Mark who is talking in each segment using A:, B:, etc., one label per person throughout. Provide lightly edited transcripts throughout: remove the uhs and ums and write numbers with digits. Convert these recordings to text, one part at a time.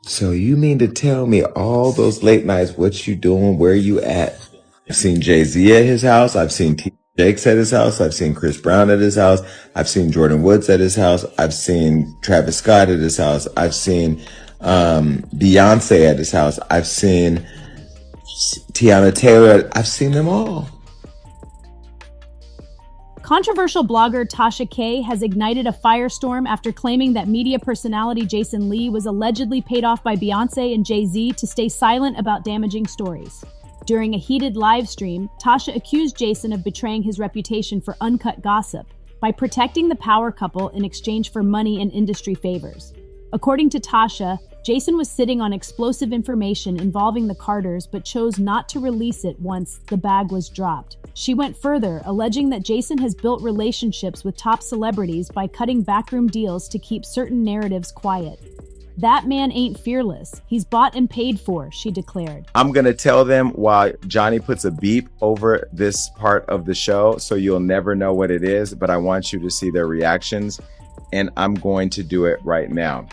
A: So you mean to tell me all those late nights, what you doing, where you at? I've seen Jay Z at his house. I've seen T. Jakes at his house. I've seen Chris Brown at his house. I've seen Jordan Woods at his house. I've seen Travis Scott at his house. I've seen Beyonce at his house. I've seen Tiana Taylor. I've seen them all.
B: Controversial blogger Tasha K has ignited a firestorm after claiming that media personality Jason Lee was allegedly paid off by Beyonce and Jay Z to stay silent about damaging stories. During a heated live stream, Tasha accused Jason of betraying his reputation for uncut gossip by protecting the power couple in exchange for money and industry favors. According to Tasha, Jason was sitting on explosive information involving the Carters but chose not to release it once the bag was dropped. She went further, alleging that Jason has built relationships with top celebrities by cutting backroom deals to keep certain narratives quiet. That man ain't fearless. He's bought and paid for, she declared.
A: I'm going to tell them while Johnny puts a beep over this part of the show, so you'll never know what it is, but I want you to see their reactions, and I'm going to do it right now.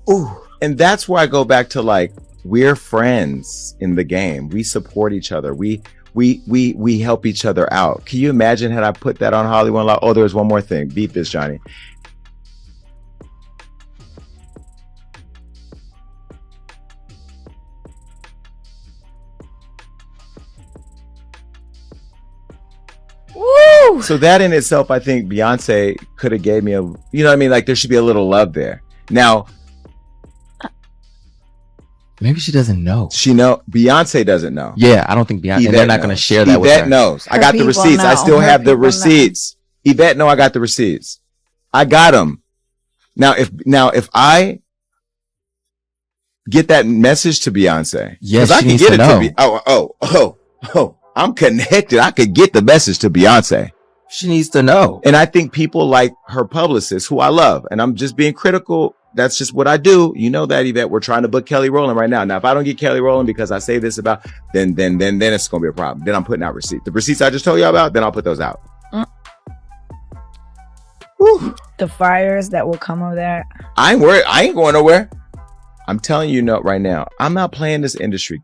A: Ooh. And that's where I go back to, like, we're friends in the game. We support each other. We help each other out. Can you imagine had I put that on Hollywood Law? Oh, there's one more thing. Beat this, Johnny. Woo! So that in itself, I think Beyonce could have gave me a, you know what I mean? Like, there should be a little love there. Now,
C: maybe she doesn't know.
A: Beyonce doesn't know.
C: Yeah, I don't think Beyonce. They're not going to share that with her.
A: Yvette knows. I got the receipts. I still have the receipts. Yvette know I got the receipts. I got them. Now, if I get that message to Beyonce,
C: yes,
A: I can get it to I'm connected. I could get the message to Beyonce.
C: She needs to know.
A: And I think people like her publicist, who I love, and I'm just being critical. That's just what I do. You know that, Yvette. We're trying to book Kelly Rowland right now. Now, if I don't get Kelly Rowland because I say this about, then it's going to be a problem. Then I'm putting out receipts. The receipts I just told you about, then I'll put those out.
D: The fires that will come of that.
A: I ain't worried. I ain't going nowhere. I'm telling you right now, I'm not playing this industry.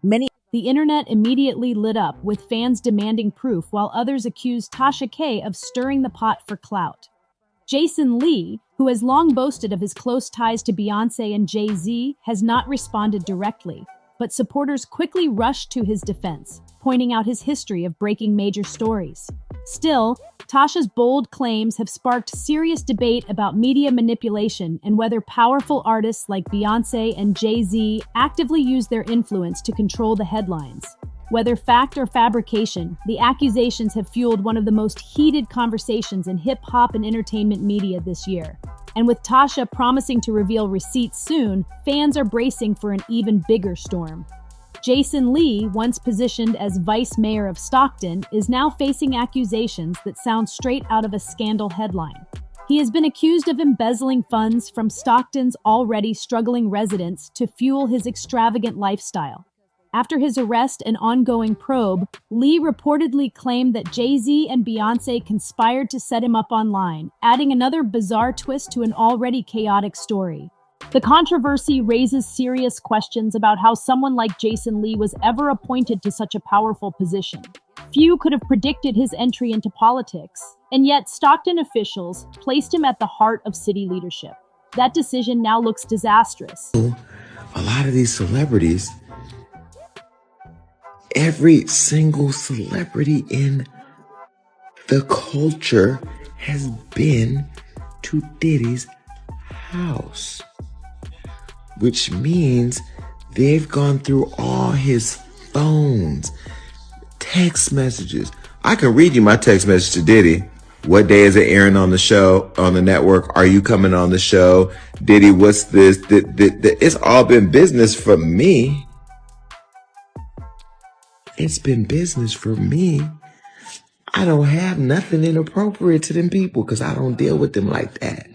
B: The internet immediately lit up, with fans demanding proof, while others accused Tasha K of stirring the pot for clout. Jason Lee, who has long boasted of his close ties to Beyonce and Jay Z, has not responded directly, but supporters quickly rushed to his defense, pointing out his history of breaking major stories. Still, Tasha's bold claims have sparked serious debate about media manipulation and whether powerful artists like Beyonce and Jay Z actively use their influence to control the headlines. Whether fact or fabrication, the accusations have fueled one of the most heated conversations in hip-hop and entertainment media this year. And with Tasha promising to reveal receipts soon, fans are bracing for an even bigger storm. Jason Lee, once positioned as vice mayor of Stockton, is now facing accusations that sound straight out of a scandal headline. He has been accused of embezzling funds from Stockton's already struggling residents to fuel his extravagant lifestyle. After his arrest and ongoing probe, Lee reportedly claimed that Jay Z and Beyonce conspired to set him up online, adding another bizarre twist to an already chaotic story. The controversy raises serious questions about how someone like Jason Lee was ever appointed to such a powerful position. Few could have predicted his entry into politics, and yet Stockton officials placed him at the heart of city leadership. That decision now looks disastrous.
A: A lot of these celebrities, every single celebrity in the culture has been to Diddy's house, which means they've gone through all his phones, text messages. I can read you my text message to Diddy. What day is it airing on the show, on the network? Are you coming on the show? Diddy, what's this? It's all been business for me. It's been business for me. I don't have nothing inappropriate to them people because I don't deal with them like that.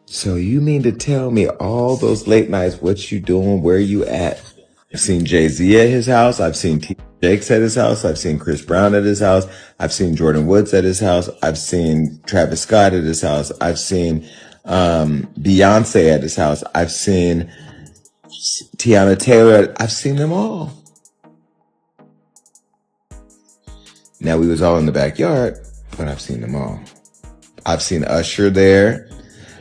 A: So you mean to tell me all those late nights, what you doing, where you at? I've seen Jay Z at his house. I've seen T. Jakes at his house. I've seen Chris Brown at his house. I've seen Jordan Woods at his house. I've seen Travis Scott at his house. I've seen Beyonce at his house. I've seen Tiana Taylor. I've seen them all. Now, we was all in the backyard, but I've seen them all. I've seen Usher there.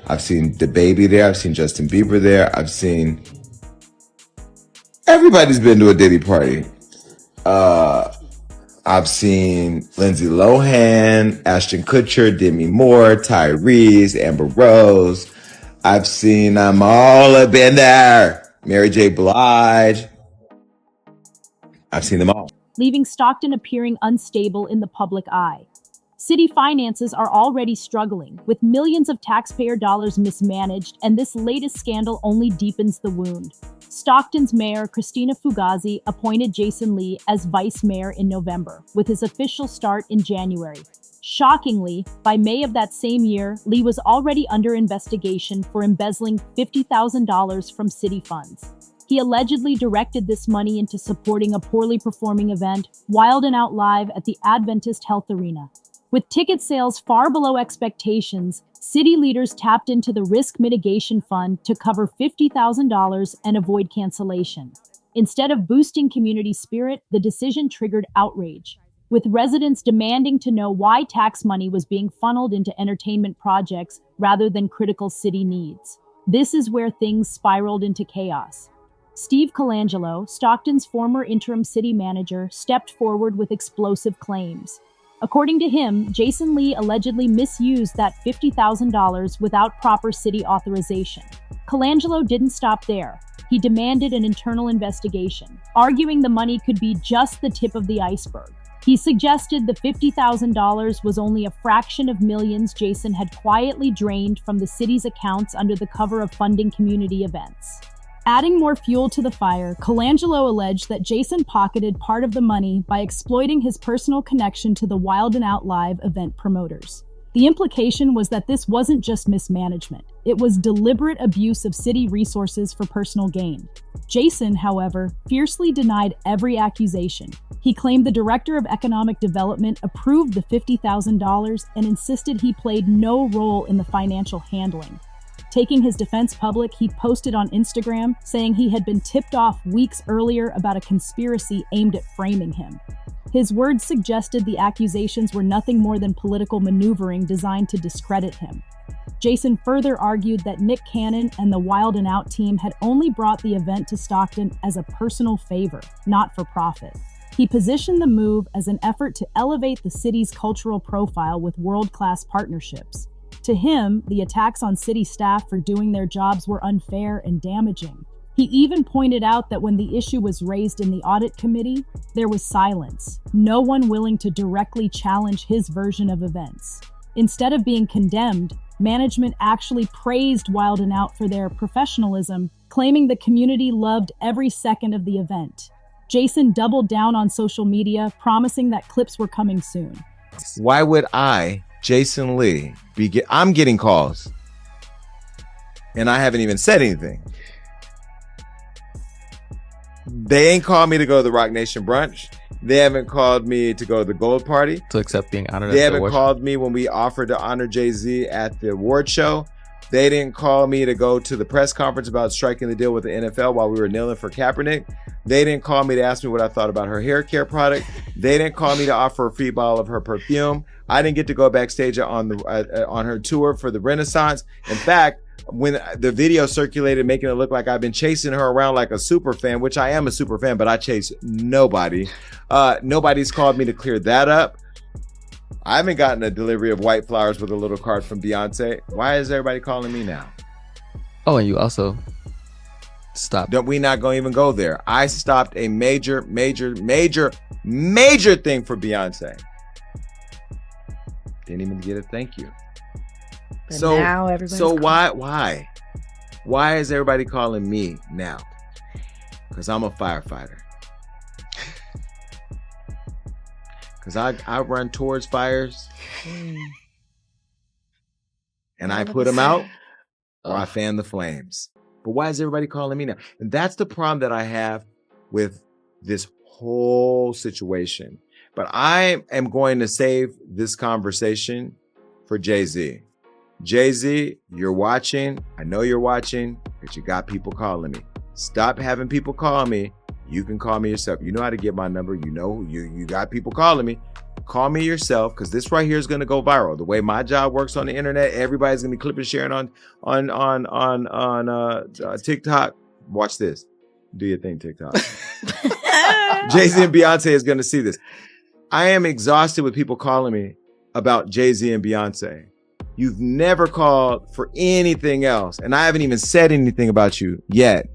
A: I've seen DaBaby there. I've seen Justin Bieber there. I've seen... Everybody's been to a Diddy party. I've seen Lindsay Lohan, Ashton Kutcher, Demi Moore, Tyrese, Amber Rose. I've seen them all have been there. Mary J. Blige. I've seen them all.
B: Leaving Stockton appearing unstable in the public eye. City finances are already struggling, with millions of taxpayer dollars mismanaged, and this latest scandal only deepens the wound. Stockton's mayor, Christina Fugazi, appointed Jason Lee as vice mayor in November, with his official start in January. Shockingly, by May of that same year, Lee was already under investigation for embezzling $50,000 from city funds. He allegedly directed this money into supporting a poorly performing event, Wild 'N Out Live, at the Adventist Health Arena. With ticket sales far below expectations, city leaders tapped into the risk mitigation fund to cover $50,000 and avoid cancellation. Instead of boosting community spirit, the decision triggered outrage, with residents demanding to know why tax money was being funneled into entertainment projects rather than critical city needs. This is where things spiraled into chaos. Steve Colangelo, Stockton's former interim city manager, stepped forward with explosive claims. According to him, Jason Lee allegedly misused that $50,000 without proper city authorization. Colangelo didn't stop there. He demanded an internal investigation, arguing the money could be just the tip of the iceberg. He suggested the $50,000 was only a fraction of millions Jason had quietly drained from the city's accounts under the cover of funding community events. Adding more fuel to the fire, Colangelo alleged that Jason pocketed part of the money by exploiting his personal connection to the Wild 'N Out Live event promoters. The implication was that this wasn't just mismanagement. It was deliberate abuse of city resources for personal gain. Jason, however, fiercely denied every accusation. He claimed the director of economic development approved the $50,000 and insisted he played no role in the financial handling. Taking his defense public, he posted on Instagram saying he had been tipped off weeks earlier about a conspiracy aimed at framing him. His words suggested the accusations were nothing more than political maneuvering designed to discredit him. Jason further argued that Nick Cannon and the Wild 'N Out team had only brought the event to Stockton as a personal favor, not for profit. He positioned the move as an effort to elevate the city's cultural profile with world-class partnerships. To him, the attacks on city staff for doing their jobs were unfair and damaging. He even pointed out that when the issue was raised in the audit committee, there was silence, no one willing to directly challenge his version of events. Instead of being condemned, management actually praised Wild 'N Out for their professionalism, claiming the community loved every second of the event. Jason doubled down on social media, promising that clips were coming soon.
A: Why would I, Jason Lee, I'm getting calls, and I haven't even said anything. They ain't called me to go to the Rock Nation brunch. They haven't called me to go to the Gold Party.
C: To accept being honored.
A: They haven't called me when we offered to honor Jay Z at the award show. They didn't call me to go to the press conference about striking the deal with the NFL while we were kneeling for Kaepernick. They didn't call me to ask me what I thought about her hair care product. They didn't call me to offer a free bottle of her perfume. I didn't get to go backstage on her tour for the Renaissance. In fact, when the video circulated making it look like I've been chasing her around like a super fan, which I am a super fan, but I chase nobody. Nobody's called me to clear that up. I haven't gotten a delivery of white flowers with a little card from Beyonce. Why is everybody calling me now?
C: Oh, and you also stopped.
A: We not going to even go there. I stopped a major thing for Beyonce. Didn't even get a thank you.
D: But now everybody's
A: why? Why is everybody calling me now? Because I'm a firefighter. Because I run towards fires and I put them out or I fan the flames. But why is everybody calling me now? And that's the problem that I have with this whole situation. But I am going to save this conversation for Jay Z. Jay Z, you're watching. I know you're watching, but you got people calling me. Stop having people call me. You can call me yourself. You know how to get my number. You know, you got people calling me. Call me yourself, because this right here is going to go viral. The way my job works on the internet, everybody's going to be clipping, sharing on TikTok. Watch this. Do your thing, TikTok. Jay Z and Beyonce is going to see this. I am exhausted with people calling me about Jay Z and Beyonce. You've never called for anything else, and I haven't even said anything about you yet.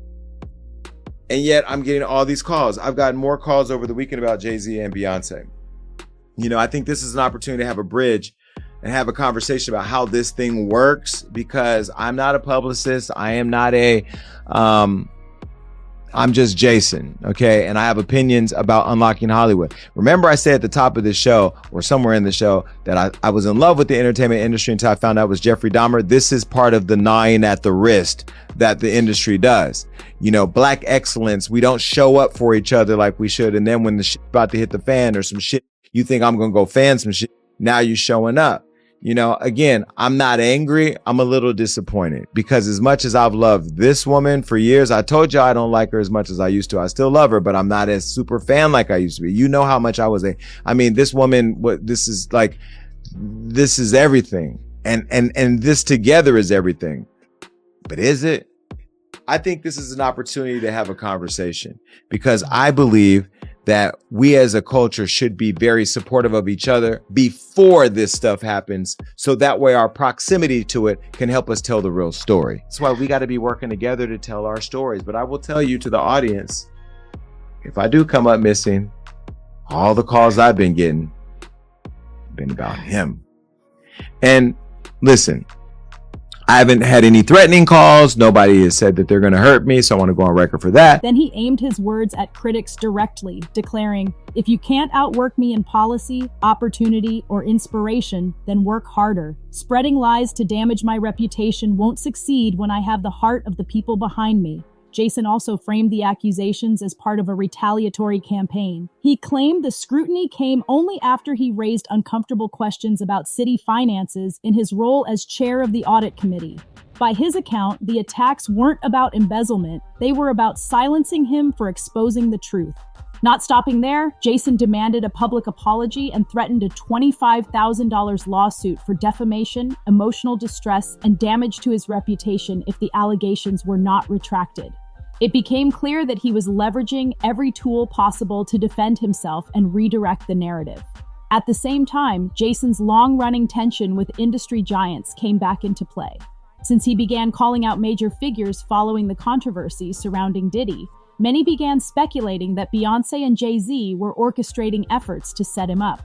A: And yet I'm getting all these calls. I've gotten more calls over the weekend about Jay Z and Beyonce. You know, I think this is an opportunity to have a bridge and have a conversation about how this thing works, because I'm not a publicist. I am not I'm just Jason, okay? And I have opinions about unlocking Hollywood. Remember I said at the top of this show, or somewhere in the show, that I was in love with the entertainment industry until I found out it was Jeffrey Dahmer. This is part of the gnawing at the wrist that the industry does. You know, Black excellence, we don't show up for each other like we should. And then when the shit's about to hit the fan or some shit, you think I'm going to go fan some shit. Now you're showing up. You know, again, I'm not angry. I'm a little disappointed, because as much as I've loved this woman for years, I told you I don't like her as much as I used to. I still love her, but I'm not as super fan like I used to be. You know how much I was this woman, this is everything. And this together is everything. But is it? I think this is an opportunity to have a conversation, because I believe that we as a culture should be very supportive of each other before this stuff happens, so that way our proximity to it can help us tell the real story. That's why we got to be working together to tell our stories. But I will tell you, to the audience, if I do come up missing, all the calls I've been getting have been about him. And listen, I haven't had any threatening calls. Nobody has said that they're going to hurt me, so I want to go on record for that.
B: Then he aimed his words at critics directly, declaring, "If you can't outwork me in policy, opportunity, or inspiration, then work harder. Spreading lies to damage my reputation won't succeed when I have the heart of the people behind me." Jason also framed the accusations as part of a retaliatory campaign. He claimed the scrutiny came only after he raised uncomfortable questions about city finances in his role as chair of the audit committee. By his account, the attacks weren't about embezzlement, they were about silencing him for exposing the truth. Not stopping there, Jason demanded a public apology and threatened a $25,000 lawsuit for defamation, emotional distress, and damage to his reputation if the allegations were not retracted. It became clear that he was leveraging every tool possible to defend himself and redirect the narrative. At the same time, Jason's long-running tension with industry giants came back into play. Since he began calling out major figures following the controversy surrounding Diddy, many began speculating that Beyonce and Jay Z were orchestrating efforts to set him up.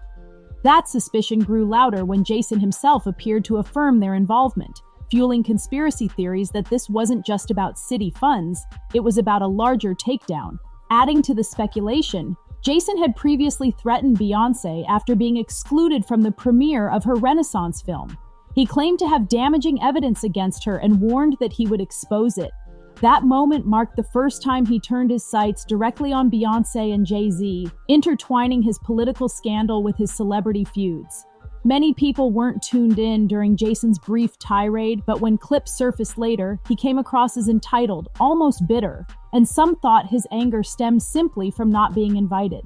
B: That suspicion grew louder when Jason himself appeared to affirm their involvement, fueling conspiracy theories that this wasn't just about city funds, it was about a larger takedown. Adding to the speculation, Jason had previously threatened Beyonce after being excluded from the premiere of her Renaissance film. He claimed to have damaging evidence against her and warned that he would expose it. That moment marked the first time he turned his sights directly on Beyonce and Jay Z, intertwining his political scandal with his celebrity feuds. Many people weren't tuned in during Jason's brief tirade, but when clips surfaced later, he came across as entitled, almost bitter, and some thought his anger stemmed simply from not being invited.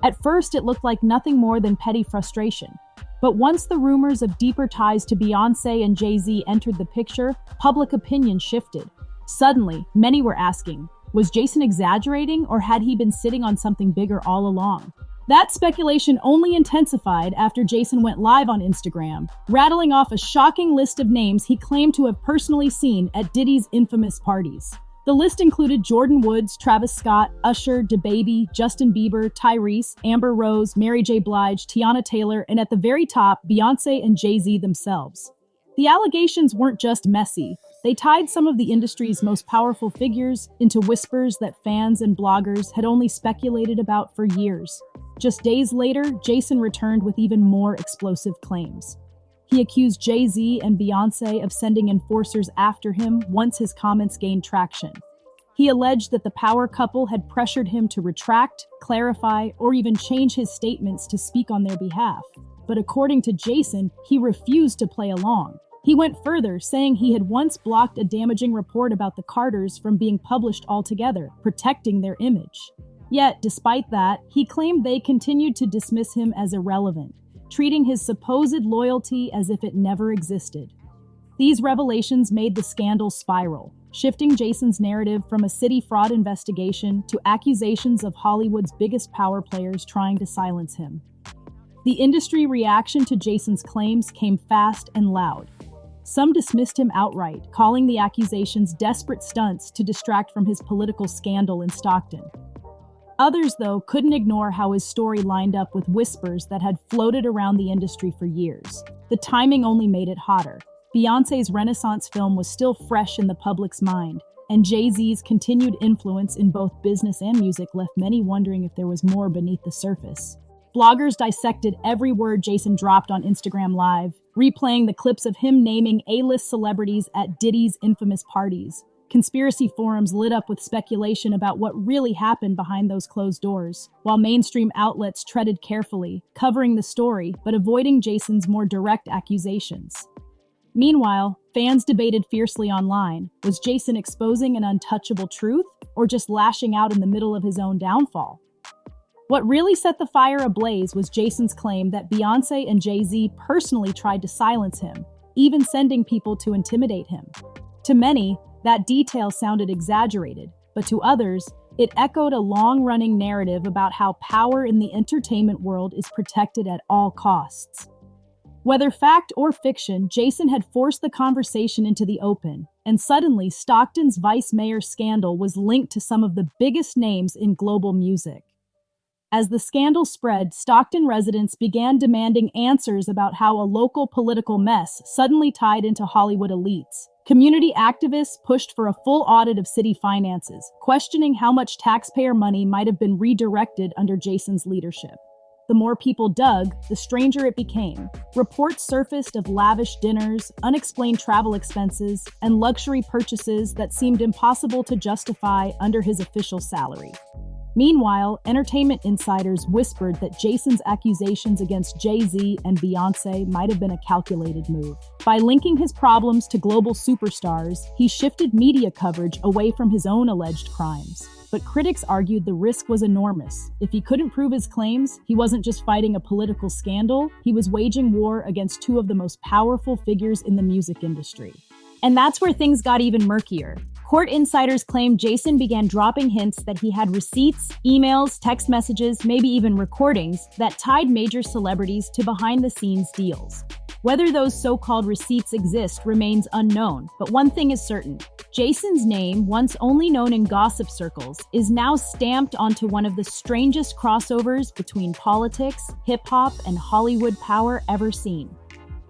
B: At first, it looked like nothing more than petty frustration. But once the rumors of deeper ties to Beyonce and Jay Z entered the picture, public opinion shifted. Suddenly, many were asking, was Jason exaggerating, or had he been sitting on something bigger all along? That speculation only intensified after Jason went live on Instagram, rattling off a shocking list of names he claimed to have personally seen at Diddy's infamous parties. The list included Jordan Woods, Travis Scott, Usher, DaBaby, Justin Bieber, Tyrese, Amber Rose, Mary J. Blige, Tiana Taylor, and at the very top, Beyonce and Jay Z themselves. The allegations weren't just messy. They tied some of the industry's most powerful figures into whispers that fans and bloggers had only speculated about for years. Just days later, Jason returned with even more explosive claims. He accused Jay Z and Beyonce of sending enforcers after him once his comments gained traction. He alleged that the power couple had pressured him to retract, clarify, or even change his statements to speak on their behalf. But according to Jason, he refused to play along. He went further, saying he had once blocked a damaging report about the Carters from being published altogether, protecting their image. Yet, despite that, he claimed they continued to dismiss him as irrelevant, treating his supposed loyalty as if it never existed. These revelations made the scandal spiral, shifting Jason's narrative from a city fraud investigation to accusations of Hollywood's biggest power players trying to silence him. The industry reaction to Jason's claims came fast and loud. Some dismissed him outright, calling the accusations desperate stunts to distract from his political scandal in Stockton. Others, though, couldn't ignore how his story lined up with whispers that had floated around the industry for years. The timing only made it hotter. Beyoncé's Renaissance film was still fresh in the public's mind, and Jay Z's continued influence in both business and music left many wondering if there was more beneath the surface. Bloggers dissected every word Jason dropped on Instagram Live, replaying the clips of him naming A-list celebrities at Diddy's infamous parties. Conspiracy forums lit up with speculation about what really happened behind those closed doors, while mainstream outlets treaded carefully, covering the story but avoiding Jason's more direct accusations. Meanwhile, fans debated fiercely online. Was Jason exposing an untouchable truth, or just lashing out in the middle of his own downfall? What really set the fire ablaze was Jason's claim that Beyoncé and Jay Z personally tried to silence him, even sending people to intimidate him. To many, that detail sounded exaggerated, but to others, it echoed a long-running narrative about how power in the entertainment world is protected at all costs. Whether fact or fiction, Jason had forced the conversation into the open, and suddenly Stockton's vice mayor scandal was linked to some of the biggest names in global music. As the scandal spread, Stockton residents began demanding answers about how a local political mess suddenly tied into Hollywood elites. Community activists pushed for a full audit of city finances, questioning how much taxpayer money might have been redirected under Jason's leadership. The more people dug, the stranger it became. Reports surfaced of lavish dinners, unexplained travel expenses, and luxury purchases that seemed impossible to justify under his official salary. Meanwhile, entertainment insiders whispered that Jason's accusations against Jay Z and Beyoncé might have been a calculated move. By linking his problems to global superstars, he shifted media coverage away from his own alleged crimes. But critics argued the risk was enormous. If he couldn't prove his claims, he wasn't just fighting a political scandal, he was waging war against two of the most powerful figures in the music industry.
E: And that's where things got even murkier. Court insiders claimed Jason began dropping hints that he had receipts, emails, text messages, maybe even recordings that tied major celebrities to behind-the-scenes deals. Whether those so-called receipts exist remains unknown, but one thing is certain. Jason's name, once only known in gossip circles, is now stamped onto one of the strangest crossovers between politics, hip-hop, and Hollywood power ever seen.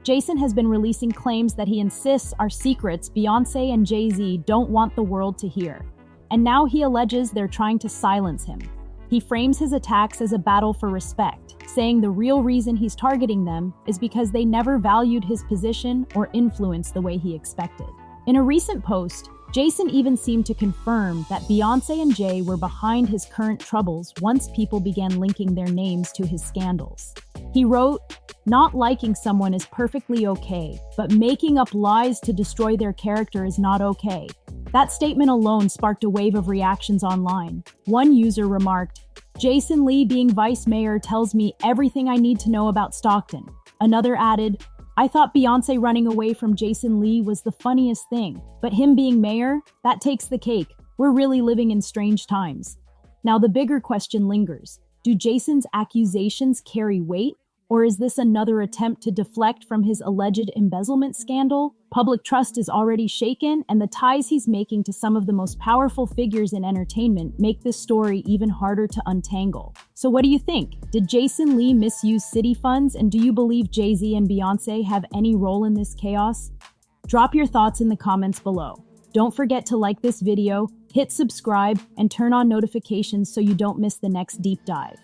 E: Jason has been releasing claims that he insists are secrets Beyoncé and Jay Z don't want the world to hear. And now he alleges they're trying to silence him. He frames his attacks as a battle for respect, saying the real reason he's targeting them is because they never valued his position or influence the way he expected. In a recent post, Jason even seemed to confirm that Beyoncé and Jay were behind his current troubles once people began linking their names to his scandals. He wrote, "Not liking someone is perfectly okay, but making up lies to destroy their character is not okay." That statement alone sparked a wave of reactions online. One user remarked, "Jason Lee being vice mayor tells me everything I need to know about Stockton." Another added, "I thought Beyoncé running away from Jason Lee was the funniest thing, but him being mayor, that takes the cake. We're really living in strange times." Now the bigger question lingers. Do Jason's accusations carry weight,
B: Or is this another attempt to deflect from his alleged embezzlement scandal? Public trust is already shaken, and the ties he's making to some of the most powerful figures in entertainment make this story even harder to untangle. So what do you think? Did Jason Lee misuse city funds, and do you believe Jay Z and Beyonce have any role in this chaos? Drop your thoughts in the comments below. Don't forget to like this video, hit subscribe, and turn on notifications so you don't miss the next deep dive.